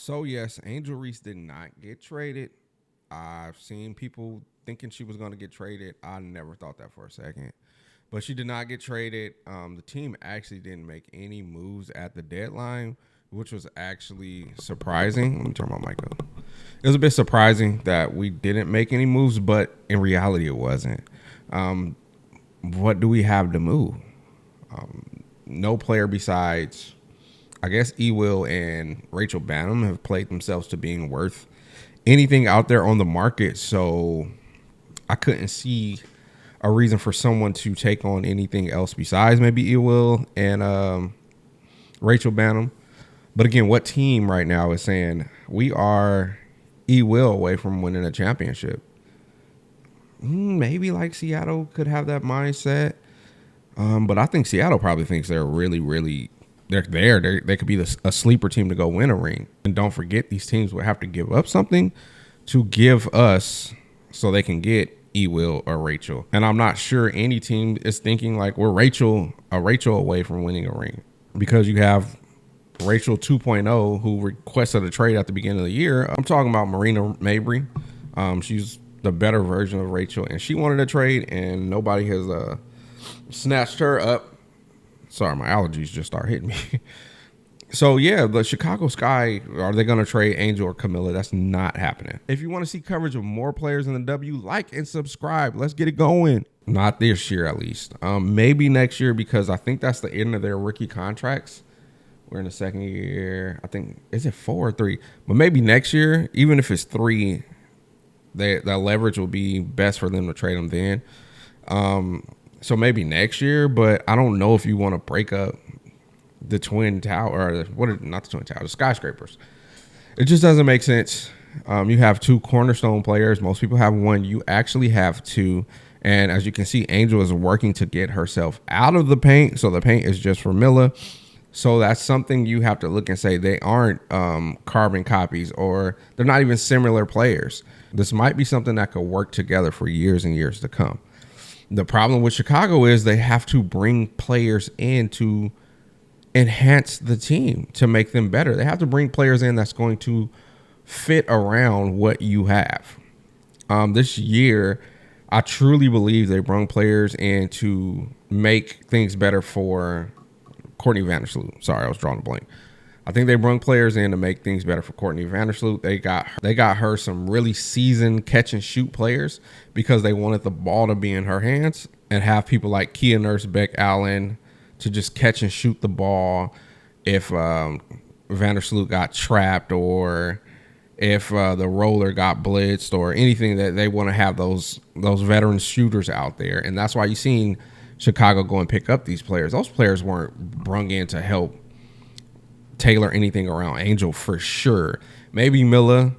So yes, Angel Reese did not get traded. I've seen people thinking she was going to get traded. I never thought that for a second. But she did not get traded. The team actually didn't make any moves at the deadline, which was actually surprising. Let me turn my mic on. It was a bit surprising that we didn't make any moves, but in reality, it wasn't. What do we have to move? No player besides, I guess, Will and Rachel Banham have played themselves to being worth anything out there on the market. So I couldn't see a reason for someone to take on anything else besides maybe Will and Rachel Banham. But again, what team right now is saying we are Will away from winning a championship? Maybe like Seattle could have that mindset. But I think Seattle probably thinks they're really they're there. They could be a sleeper team to go win a ring. And don't forget, these teams would have to give up something to give us so they can get Will or Rachel. And I'm not sure any team is thinking like we're Rachel away from winning a ring, because you have Rachel 2.0 who requested a trade at the beginning of the year. I'm talking about Marina Mabry. She's the better version of Rachel, and she wanted a trade, and nobody has snatched her up. Sorry, my allergies just start hitting me. So, yeah, the Chicago Sky, are they going to trade Angel or Camila? That's not happening. If you want to see coverage of more players in the W, like and subscribe. Let's get it going. Not this year, at least. Maybe next year, because I think that's the end of their rookie contracts. We're in the second year. I think, is it 4 or 3? But maybe next year, even if it's 3, that leverage will be best for them to trade them then. So maybe next year, but I don't know if you want to break up the Twin Tower, or not the Twin Tower, the skyscrapers. It just doesn't make sense. You have 2 cornerstone players. Most people have 1. You actually have 2. And as you can see, Angel is working to get herself out of the paint. So the paint is just for Miller. So that's something you have to look and say they aren't carbon copies, or they're not even similar players. This might be something that could work together for years and years to come. The problem with Chicago is they have to bring players in to enhance the team, to make them better. They have to bring players in that's going to fit around what you have. This year, I truly believe they brought players in to make things better for Courtney Vandersloot. Sorry, I was drawing a blank. I think they brought players in to make things better for Courtney Vandersloot. They got her some really seasoned catch and shoot players, because they wanted the ball to be in her hands and have people like Kia Nurse, Beck Allen to just catch and shoot the ball if Vandersloot got trapped, or if the roller got blitzed, or anything. That they want to have those veteran shooters out there. And that's why you've seen Chicago go and pick up these players. Those players weren't brung in to help tailor anything around Angel, for sure. Maybe Miller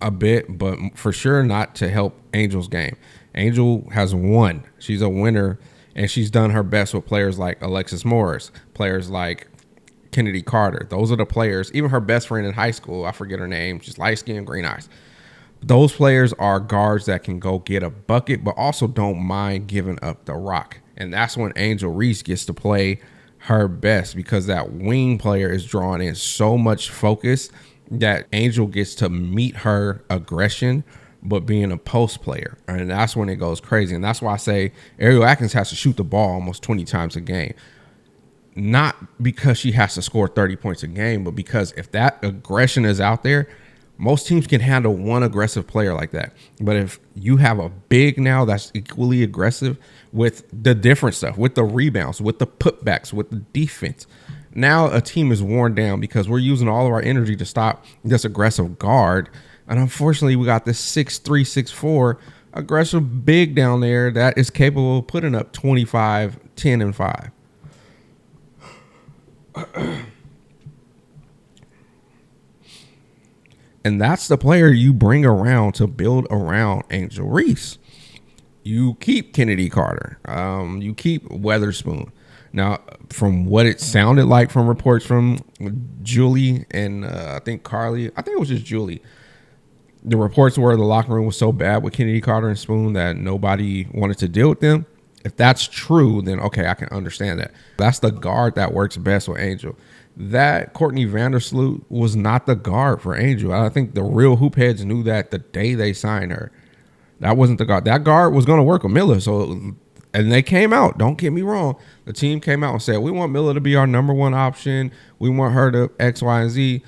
a bit, but for sure not to help Angel's game. Angel has won. She's a winner, and she's done her best with players like Alexis Morris, players like Kennedy Carter. Those are the players. Even her best friend in high school, I forget her name. She's light skinned, green eyes. Those players are guards that can go get a bucket, but also don't mind giving up the rock. And that's when Angel Reese gets to play her best, because that wing player is drawing in so much focus that Angel gets to meet her aggression, but being a post player. And that's when it goes crazy. And that's why I say Ariel Atkins has to shoot the ball almost 20 times a game. Not because she has to score 30 points a game, but because if that aggression is out there, most teams can handle one aggressive player like that. But if you have a big now that's equally aggressive with the different stuff, with the rebounds, with the putbacks, with the defense, now a team is worn down because we're using all of our energy to stop this aggressive guard. And unfortunately, we got this 6'3", 6'4" aggressive big down there that is capable of putting up 25, 10, and 5. And that's the player you bring around to build around Angel Reese. You keep Kennedy Carter. You keep Weatherspoon. Now, from what it sounded like from reports from Julie and I think Carly, I think it was just Julie, the reports were the locker room was so bad with Kennedy Carter and Spoon that nobody wanted to deal with them. If that's true, then okay, I can understand that. That's the guard that works best with Angel. that Courtney Vandersloot was not the guard for Angel. I think the real hoop heads knew that the day they signed her. That wasn't the guard. That guard was going to work with Miller. So, and they came out. Don't get me wrong. The team came out and said, we want Miller to be our number one option. We want her to X, Y, and Z.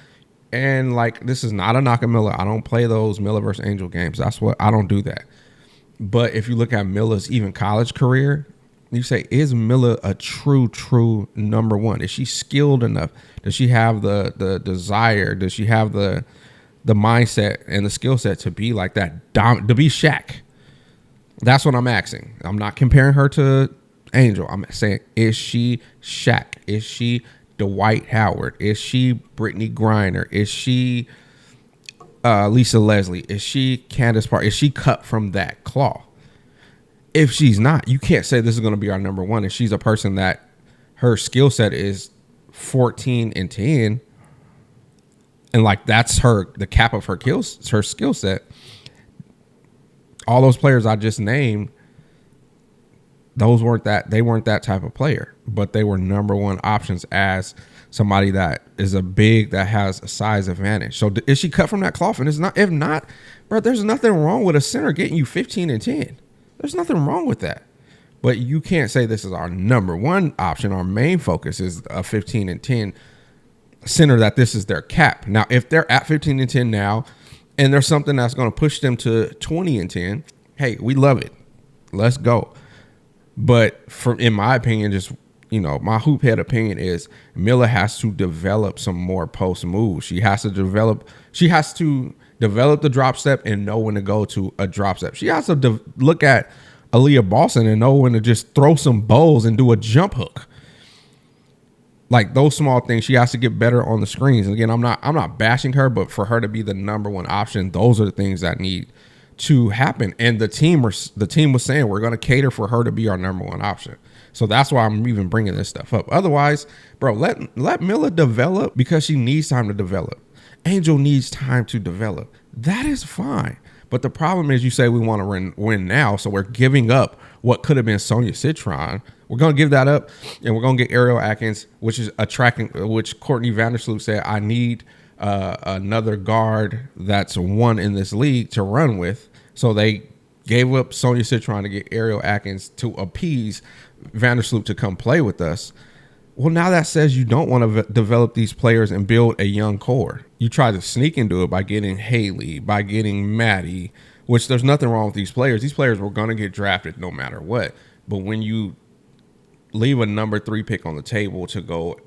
And like, this is not a knock at Miller. I don't play those Miller versus Angel games. I don't do that. But if you look at Miller's even college career, you say, is Miller a true number one? Is she skilled enough? Does she have the desire? Does she have the mindset and the skill set to be like that, to be Shaq? That's what I'm asking. I'm not comparing her to Angel. I'm saying, is she Shaq? Is she Dwight Howard? Is she Brittany Griner? Is she Lisa Leslie? Is she Candace Parker? Is she cut from that cloth? If she's not, you can't say this is going to be our number one. If she's a person that her skill set is 14 and 10, and like that's the cap of her skill set. All those players I just named, they weren't that type of player, but they were number one options as somebody that is a big that has a size advantage. So is she cut from that cloth? And it's not. If not, bro, there's nothing wrong with a center getting you 15 and 10. There's nothing wrong with that. But you can't say this is our number one option. Our main focus is a 15 and 10 center, that this is their cap. Now, if they're at 15 and 10 now, and there's something that's going to push them to 20 and 10, hey, we love it. Let's go. But in my opinion, just, my hoop head opinion is Miller has to develop some more post moves. She has to develop the drop step and know when to go to a drop step. She has to look at Aaliyah Boston and know when to just throw some bows and do a jump hook. Like those small things, she has to get better on the screens. And again, I'm not bashing her, but for her to be the number one option, those are the things that need to happen. And the team was saying we're going to cater for her to be our number one option. So that's why I'm even bringing this stuff up. Otherwise, bro, let Miller develop, because she needs time to develop. Angel needs time to develop. That is fine. But the problem is, you say we want to win now, so we're giving up what could have been Sonia Citron. We're going to give that up, and we're going to get Ariel Atkins, which Courtney Vandersloot said, I need another guard that's one in this league to run with. So they gave up Sonia Citron to get Ariel Atkins to appease Vandersloot to come play with us. Well, now that says you don't want to develop these players and build a young core. You try to sneak into it by getting Haley, by getting Maddie, which there's nothing wrong with these players. These players were going to get drafted no matter what. But when you leave a number 3 pick on the table to go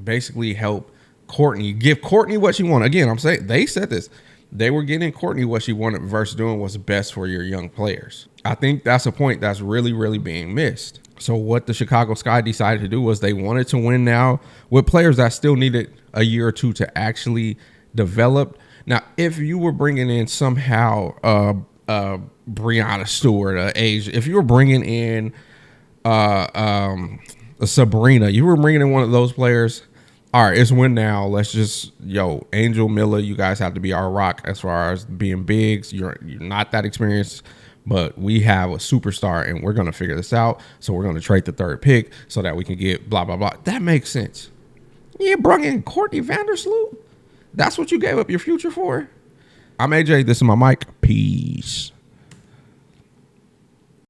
basically help Courtney, give Courtney what she wanted. Again, I'm saying they said this. They were getting Courtney what she wanted versus doing what's best for your young players. I think that's a point that's really, really being missed. So what the Chicago Sky decided to do was they wanted to win now with players that still needed a year or two to actually develop. Now, if you were bringing in somehow Breanna Steward, if you were bringing in Sabrina, you were bringing in one of those players, all right, it's win now. Let's just, Angel, Miller, you guys have to be our rock as far as being bigs. You're not that experienced, but we have a superstar, and we're going to figure this out. So we're going to trade the 3rd pick so that we can get blah, blah, blah. That makes sense. You brought in Courtney Vandersloot? That's what you gave up your future for? I'm AJ. This is my mic. Peace.